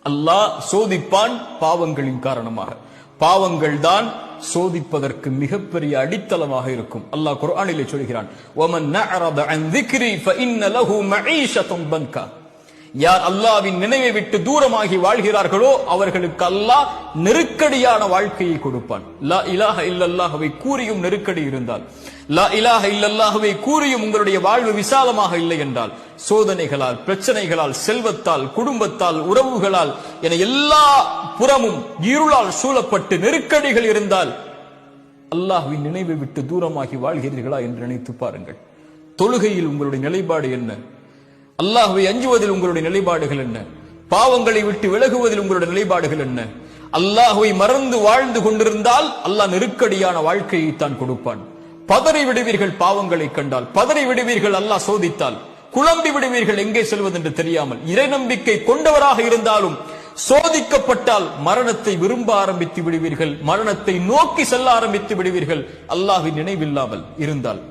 அல்லாஹ் சோதிப்பான் பாவங்களின் காரணமாக. பாவங்கள் தான் சோதிப்பதற்கு மிகப்பெரிய அடித்தளமாக இருக்கும். அல்லாஹ் குர்ஆனிலே சொல்கிறான், வமன் நஅரத அன் ذிக்ரி ஃபஇன்ன லஹு மஈஷத்தன் தன்கா. யார் அல்லாஹ்வின் நினைவை விட்டு தூரமாகி வாழ்கிறார்களோ அவர்களுக்கு அல்லாஹ் நெருக்கடியான வாழ்க்கையை கொடுப்பான். லா இலாஹ இல்லல்லாஹ்வை கூறியும் நெருக்கடி இருந்தால், லா இலாஹ இல்லல்லாஹ்வை கூறியும் உங்களுடைய வாழ்வு விசாலமாக இல்லை என்றால், சோதனைகளால், பிரச்சனைகளால், செல்வத்தால், குடும்பத்தால், உறவுகளால் என எல்லா புறமும் இருளால் சூழப்பட்டு நெருக்கடிகள் இருந்தால் அல்லாஹ்வின் நினைவை விட்டு தூரமாகி வாழ்கிறீர்களா என்று நினைத்து பாருங்கள். தொழுகையில் உங்களுடைய நிலைப்பாடு என்ன? அல்லாஹ்வை அஞ்சுவதில் உங்களுடைய நிலைப்பாடுகள் என்ன? பாவங்களை விட்டு விலகுவதில் உங்களுடைய நிலைப்பாடுகள் என்ன? அல்லாஹ்வை மறந்து வாழ்ந்து கொண்டிருந்தால் அல்லாஹ் நெருக்கடியான வாழ்க்கையை தான் கொடுப்பான். பதறி விடுவீர்கள் பாவங்களை கண்டால், பதறி விடுவீர்கள் அல்லாஹ் சோதித்தால், குழம்பி விடுவீர்கள் எங்கே செல்வதென்று தெரியாமல். இறை நம்பிக்கை கொண்டவராக இருந்தாலும் சோதிக்கப்பட்டால் மரணத்தை விரும்ப ஆரம்பித்து விடுவீர்கள், மரணத்தை நோக்கி செல்ல ஆரம்பித்து விடுவீர்கள் அல்லாஹ்வின் நினைவில்லாமல் இருந்தால்.